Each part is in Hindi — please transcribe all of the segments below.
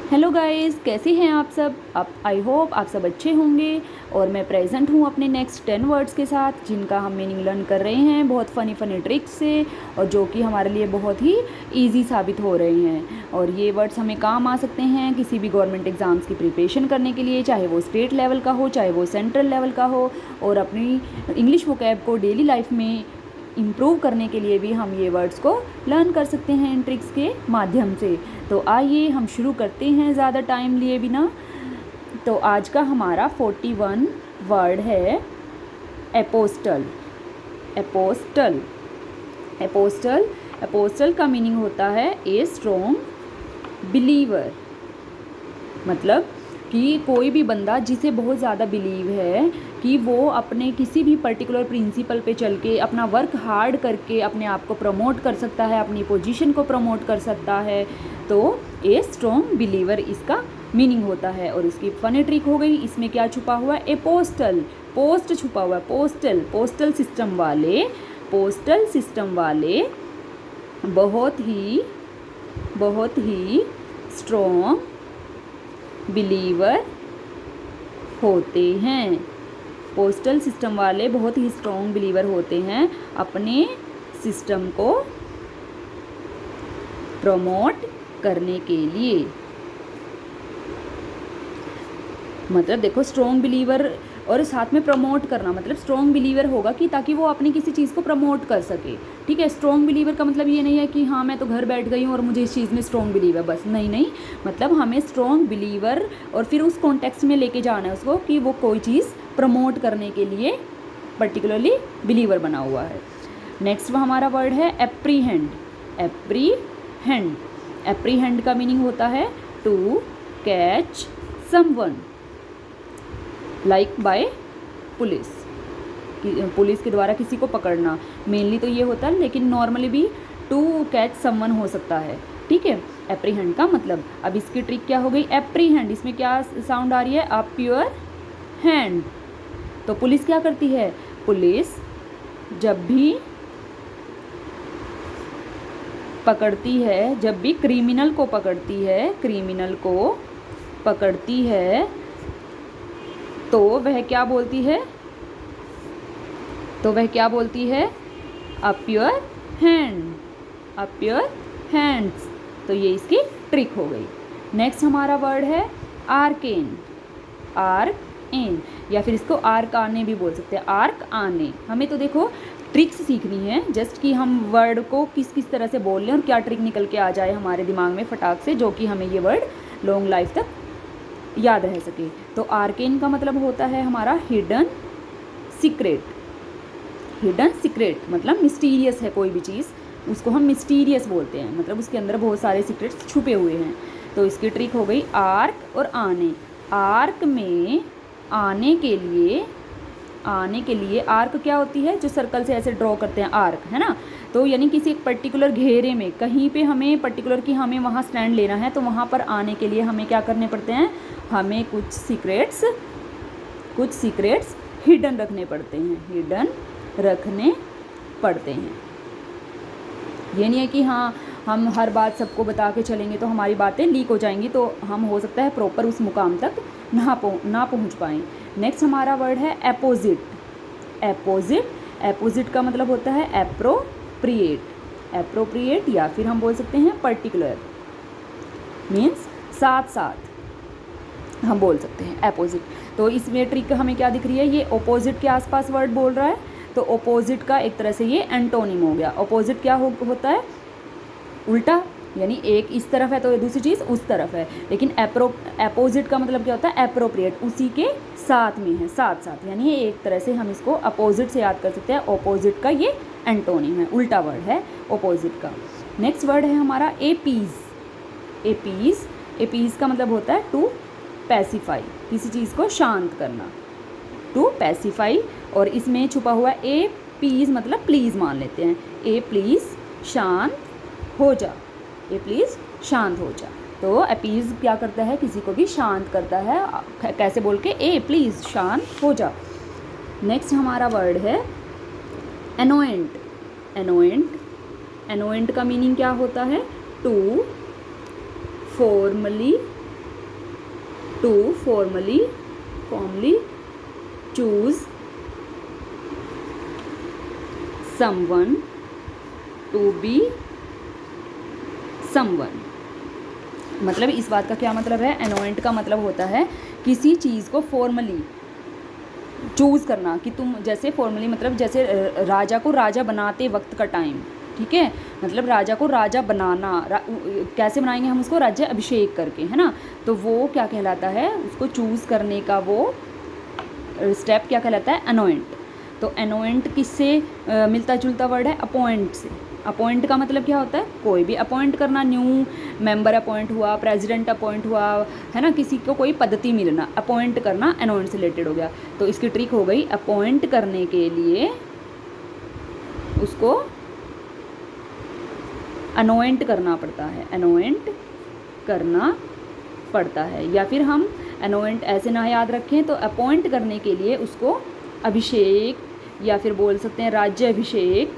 हेलो गाइस, कैसे हैं आप सब। आप आई होप आप सब अच्छे होंगे। और मैं प्रेजेंट हूँ अपने नेक्स्ट 10 वर्ड्स के साथ, जिनका हम मीनिंग लर्न कर रहे हैं बहुत फ़नी फ़नी ट्रिक्स से, और जो कि हमारे लिए बहुत ही इजी साबित हो रहे हैं। और ये वर्ड्स हमें काम आ सकते हैं किसी भी गवर्नमेंट एग्ज़ाम्स की प्रिपरेशन करने के लिए, चाहे वो स्टेट लेवल का हो चाहे वो सेंट्रल लेवल का हो। और अपनी इंग्लिश वोकैब को डेली लाइफ में इम्प्रूव करने के लिए भी हम ये वर्ड्स को लर्न कर सकते हैं इन ट्रिक्स के माध्यम से। तो आइए हम शुरू करते हैं ज़्यादा टाइम लिए बिना। तो आज का हमारा 41 वर्ड है एपोस्टल। एपोस्टल एपोस्टल एपोस्टल का मीनिंग होता है ए स्ट्रॉन्ग बिलीवर। मतलब कि कोई भी बंदा जिसे बहुत ज़्यादा बिलीव है कि वो अपने किसी भी पर्टिकुलर प्रिंसिपल पे चल के अपना वर्क हार्ड करके अपने आप को प्रमोट कर सकता है, अपनी पोजीशन को प्रमोट कर सकता है। तो ए स्ट्रॉन्ग बिलीवर इसका मीनिंग होता है। और इसकी फनी ट्रिक हो गई, इसमें क्या छुपा हुआ है, ए पोस्टल, पोस्ट छुपा हुआ है, पोस्टल, पोस्टल सिस्टम वाले बहुत ही स्ट्रॉन्ग बिलीवर होते हैं। पोस्टल सिस्टम वाले बहुत ही स्ट्रॉन्ग बिलीवर होते हैं अपने सिस्टम को प्रमोट करने के लिए। मतलब देखो, स्ट्रॉन्ग बिलीवर और साथ में प्रमोट करना, मतलब स्ट्रॉन्ग बिलीवर होगा कि ताकि वो अपनी किसी चीज़ को प्रमोट कर सके। ठीक है, स्ट्रॉन्ग बिलीवर का मतलब ये नहीं है कि हाँ मैं तो घर बैठ गई हूँ और मुझे इस चीज़ में स्ट्रॉन्ग बिलीव है, बस नहीं। मतलब हमें स्ट्रॉन्ग बिलीवर और फिर उस कॉन्टेक्स्ट में लेके जाना है उसको कि वो कोई चीज़ प्रमोट करने के लिए पर्टिकुलरली बिलीवर बना हुआ है। नेक्स्ट हमारा वर्ड है एप्रीहेंड। एप्रीहेंड का मीनिंग होता है to catch someone like by police. Police के द्वारा किसी को पकड़ना मेनली तो ये होता है, लेकिन नॉर्मली भी टू कैच समवन हो सकता है। ठीक है, एप्रीहेंड का मतलब। अब इसकी ट्रिक क्या हो गई, एप्रीहेंड, इसमें क्या साउंड आ रही है, अप योर हैंड। तो पुलिस क्या करती है, पुलिस जब भी पकड़ती है, जब भी क्रिमिनल को पकड़ती है तो वह क्या बोलती है, अप योर हैंड्स। तो ये इसकी ट्रिक हो गई। नेक्स्ट हमारा वर्ड है आर्केन। या फिर इसको आर्क आने भी बोल सकते हैं, आर्क आने। हमें तो देखो ट्रिक्स सीखनी है, जस्ट कि हम वर्ड को किस तरह से बोल लें और क्या ट्रिक निकल के आ जाए हमारे दिमाग में फटाक से, जो कि हमें ये वर्ड लॉन्ग लाइफ तक याद रह सके। तो आर्केन का मतलब होता है हमारा हिडन सीक्रेट। मतलब मिस्टीरियस है कोई भी चीज़, उसको हम मिस्टीरियस बोलते हैं, मतलब उसके अंदर बहुत सारे सीक्रेट्स छुपे हुए हैं। तो इसकी ट्रिक हो गई आर्क और आने। आर्क में आने के लिए आर्क क्या होती है, जो सर्कल से ऐसे ड्रॉ करते हैं, आर्क है ना। तो यानी किसी एक पर्टिकुलर घेरे में कहीं पे हमें पर्टिकुलर कि हमें वहाँ स्टैंड लेना है, तो वहाँ पर आने के लिए हमें क्या करने पड़ते हैं, हमें कुछ सीक्रेट्स हिडन रखने पड़ते हैं। ये नहीं है कि हाँ हम हर बात सबको बता के चलेंगे तो हमारी बातें लीक हो जाएंगी, तो हम हो सकता है प्रॉपर उस मुकाम तक ना पहुँच पाएँ। नेक्स्ट हमारा वर्ड है एपोजिट। एपोजिट का मतलब होता है एप्रोप्रिएट, या फिर हम बोल सकते हैं पर्टिकुलर, मीन्स साथ हम बोल सकते हैं एपोजिट। तो इसमें ट्रिक हमें क्या दिख रही है, ये ऑपोजिट के आसपास वर्ड बोल रहा है, तो ऑपोजिट का एक तरह से ये एंटोनिम हो गया। ऑपोजिट क्या होता है, उल्टा, यानी एक इस तरफ है तो दूसरी चीज़ उस तरफ है। लेकिन एपोजिट का मतलब क्या होता है, एप्रोप्रिएट, उसी के साथ में है, साथ, यानी ये एक तरह से हम इसको अपोजिट से याद कर सकते हैं। ऑपोजिट का ये एंटोनिम है, उल्टा वर्ड है ऑपोजिट का। नेक्स्ट वर्ड है हमारा एपीज का मतलब होता है टू पैसिफाई, किसी चीज़ को शांत करना, टू पैसिफाई। और इसमें छुपा हुआ ए प्लीज़, मतलब प्लीज़ मान लेते हैं, ए प्लीज़ शांत हो जा। तो अपीज़ क्या करता है, किसी को भी शांत करता है, कैसे बोल के, ए प्लीज़ शांत हो जा। नेक्स्ट हमारा वर्ड है एनोएंट का मीनिंग क्या होता है, to formally to formally choose someone to be someone. मतलब इस बात का क्या मतलब है, अनोइंट का मतलब होता है किसी चीज़ को फॉर्मली चूज़ करना, कि तुम जैसे फॉर्मली मतलब जैसे राजा को राजा बनाते वक्त का टाइम, ठीक है, मतलब राजा को राजा बनाना, कैसे बनाएंगे हम उसको, राज्य अभिषेक करके, है ना। तो वो क्या कहलाता है, उसको चूज़ करने का वो स्टेप क्या कहलाता है, अनोइंट। तो अनोइंट किससे मिलता जुलता वर्ड है, अपॉइंट से। अपॉइंट का मतलब क्या होता है, कोई भी अपॉइंट करना, न्यू मेंबर अपॉइंट हुआ, प्रेसिडेंट अपॉइंट हुआ, है ना, किसी को कोई पद्धति मिलना, अपॉइंट करना अनोइंट से रिलेटेड हो गया। तो इसकी ट्रिक हो गई, अपॉइंट करने के लिए उसको अनोइंट करना पड़ता है, अनोइंट करना पड़ता है। या फिर हम अनोइंट ऐसे ना याद रखें तो अपॉइंट करने के लिए उसको अभिषेक या फिर बोल सकते हैं राज्य अभिषेक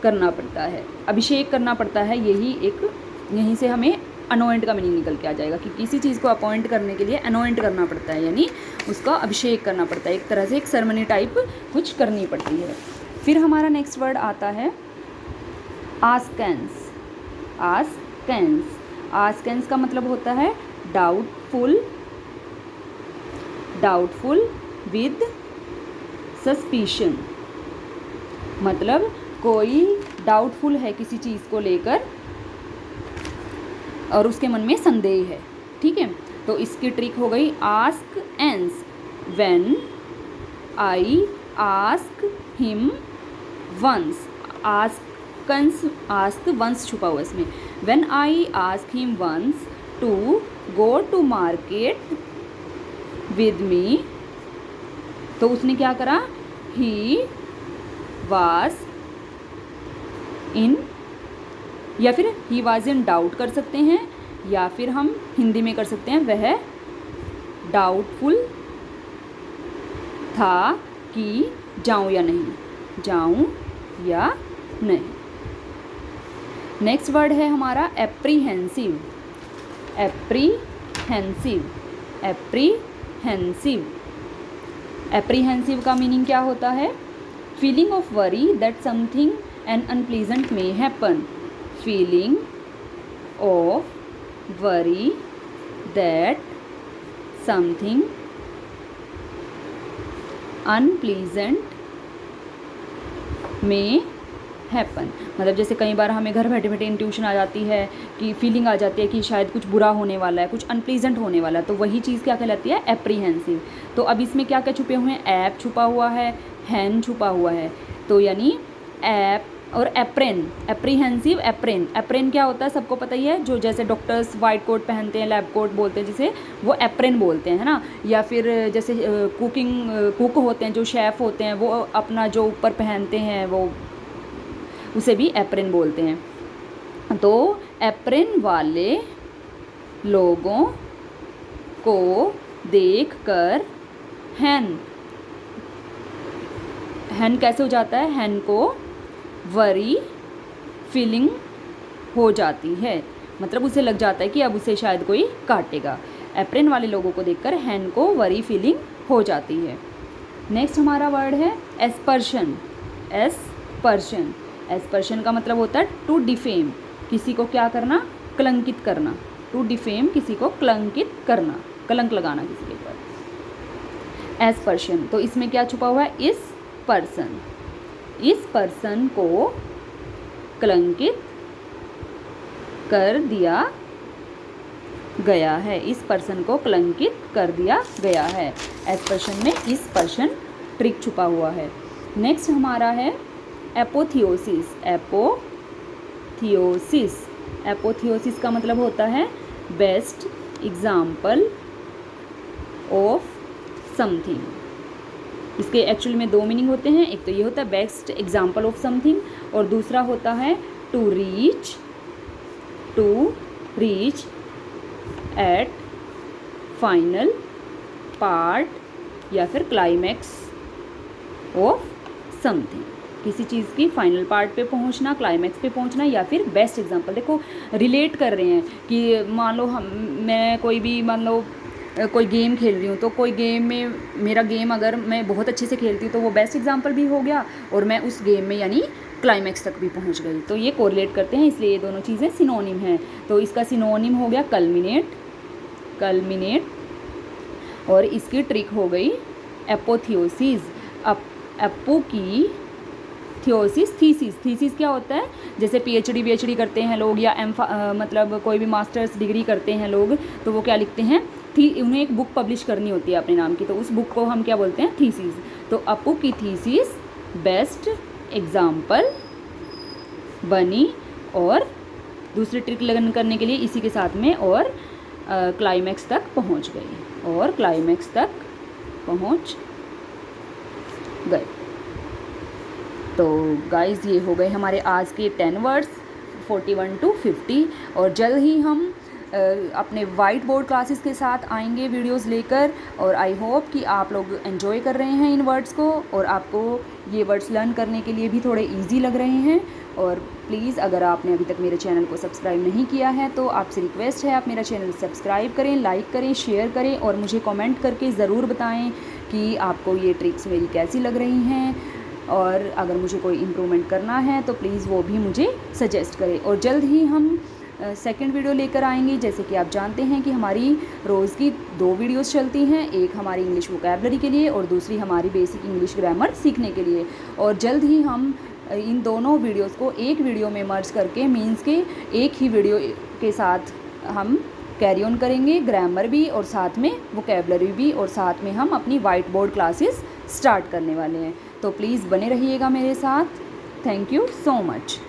करना पड़ता है, अभिषेक करना पड़ता है। यहीं से हमें अनोइंट का मीनिंग निकल के आ जाएगा कि किसी चीज़ को अपॉइंट करने के लिए अनोइंट करना पड़ता है, यानी उसका अभिषेक करना पड़ता है, एक तरह से एक सेरेमनी टाइप कुछ करनी पड़ती है। फिर हमारा नेक्स्ट वर्ड आता है आस्केंस। आस्केंस, आस्केंस का मतलब होता है डाउटफुल विद सस्पिशन। मतलब कोई डाउटफुल है किसी चीज़ को लेकर और उसके मन में संदेह है, ठीक है। तो इसकी ट्रिक हो गई ask once, when I ask him once. Ask once छुपा हुआ इसमें। When I ask him once to go to market with me, तो उसने क्या करा, ही वाज इन, या फिर ही वाज इन डाउट कर सकते हैं, या फिर हम हिंदी में कर सकते हैं वह डाउटफुल था कि जाऊं या नहीं, जाऊं या नहीं। नेक्स्ट वर्ड है हमारा एप्रीहेंसिव। एप्रीहेंसिव, एप्रीहेंसिव, एप्रीहेंसिव का मीनिंग क्या होता है, feeling of worry that something an unpleasant may happen. Feeling of worry that something unpleasant may happen. मतलब जैसे कई बार हमें घर बैठे बैठे इंट्यूशन आ जाती है कि फीलिंग आ जाती है कि शायद कुछ बुरा होने वाला है, कुछ अनप्लीजेंट होने वाला है, तो वही चीज़ क्या कहलाती है, एप्रीहेंसिव। तो अब इसमें क्या क्या छुपे हुए हैं, ऐप छुपा हुआ है, हैन छुपा हुआ है, तो यानी ऐप और एप्रेन। एप्रीहेंसिव एप्रेन, एप्रेन क्या होता है सबको पता ही है, जो जैसे डॉक्टर्स वाइट कोट पहनते हैं, लैब कोट बोलते हैं जिसे, वो एप्रेन बोलते हैं, है ना। या फिर जैसे कुक होते हैं, जो शेफ़ होते हैं, वो अपना जो ऊपर पहनते हैं वो उसे भी एप्रेन बोलते हैं। तो एप्रेन वाले लोगों को देखकर हैन, हैन कैसे हो जाता है, हैन को वरी फीलिंग हो जाती है, मतलब उसे लग जाता है कि अब उसे शायद कोई काटेगा। एप्रेन वाले लोगों को देखकर हैन को वरी फीलिंग हो जाती है। नेक्स्ट हमारा वर्ड है एस्पर्शन। एस्पर्शन, एस्पर्शन का मतलब होता है टू डिफेम, किसी को क्या करना, कलंकित करना। टू डिफेम, किसी को कलंकित करना, कलंक लगाना किसी के ऊपर। एस्पर्शन, तो इसमें क्या छुपा हुआ है, इस पर्सन, इस पर्सन को कलंकित कर दिया गया है, इस पर्सन को कलंकित कर दिया गया है। एस्पर्शन में इस पर्सन ट्रिक छुपा हुआ है। नेक्स्ट हमारा है एपोथियोसिस। एपोथियोसिस, एपोथियोसिस का मतलब होता है बेस्ट एग्जाम्पल ऑफ समथिंग। इसके एक्चुअली में दो मीनिंग होते हैं, एक तो ये होता है बेस्ट एग्जाम्पल ऑफ समथिंग, और दूसरा होता है to reach at final part या फिर क्लाइमैक्स ऑफ समथिंग। किसी चीज़ की फाइनल पार्ट पे पहुंचना, क्लाइमैक्स पे पहुंचना, या फिर बेस्ट एग्जांपल। देखो रिलेट कर रहे हैं कि मान लो मैं कोई भी मान लो कोई गेम खेल रही हूँ, तो कोई गेम में मेरा गेम अगर मैं बहुत अच्छे से खेलती हूँ तो वो बेस्ट एग्जाम्पल भी हो गया, और मैं उस गेम में यानी क्लाइमैक्स तक भी पहुँच गई। तो ये कोरिलेट करते हैं, इसलिए ये दोनों चीज़ें सिनोनिम हैं। तो इसका सिनोनिम हो गया कल्मिनेट, और इसकी ट्रिक हो गई एपोथियोसिस। एपो की थियोसिस, थीसिस क्या होता है, जैसे पीएचडी करते हैं लोग, या मतलब कोई भी मास्टर्स डिग्री करते हैं लोग, तो वो क्या लिखते हैं, उन्हें एक बुक पब्लिश करनी होती है अपने नाम की, तो उस बुक को हम क्या बोलते हैं, थीसिस। तो अपू की थीसिस बेस्ट एग्जाम्पल बनी, और दूसरी ट्रिक लगन करने के लिए इसी के साथ में और क्लाइमैक्स तक पहुंच गई, और क्लाइमैक्स तक पहुंच गए। तो गाइज़ ये हो गए हमारे आज के 10 वर्ड्स 41 to 50, और जल्द ही हम अपने वाइट बोर्ड क्लासेस के साथ आएंगे वीडियोस लेकर, और आई होप कि आप लोग एंजॉय कर रहे हैं इन वर्ड्स को, और आपको ये वर्ड्स लर्न करने के लिए भी थोड़े इजी लग रहे हैं। और प्लीज़ अगर आपने अभी तक मेरे चैनल को सब्सक्राइब नहीं किया है तो आपसे रिक्वेस्ट है, आप मेरा चैनल सब्सक्राइब करें, लाइक करें, शेयर करें, और मुझे कमेंट करके ज़रूर बताएं कि आपको ये ट्रिक्स मेरी कैसी लग रही हैं, और अगर मुझे कोई इम्प्रूवमेंट करना है तो प्लीज़ वो भी मुझे सजेस्ट करें। और जल्द ही हम सेकंड वीडियो लेकर आएंगे। जैसे कि आप जानते हैं कि हमारी रोज़ की 2 वीडियोस चलती हैं, एक हमारी इंग्लिश वोकैबलरी के लिए और दूसरी हमारी बेसिक इंग्लिश ग्रामर सीखने के लिए। और जल्द ही हम इन दोनों वीडियोस को एक वीडियो में मर्ज करके, मीन्स के एक ही वीडियो के साथ हम कैरी ऑन करेंगे, ग्रामर भी और साथ में वोकैबलरी भी, और साथ में हम अपनी वाइट बोर्ड क्लासेस स्टार्ट करने वाले हैं। तो प्लीज़ बने रहिएगा मेरे साथ। Thank you so much.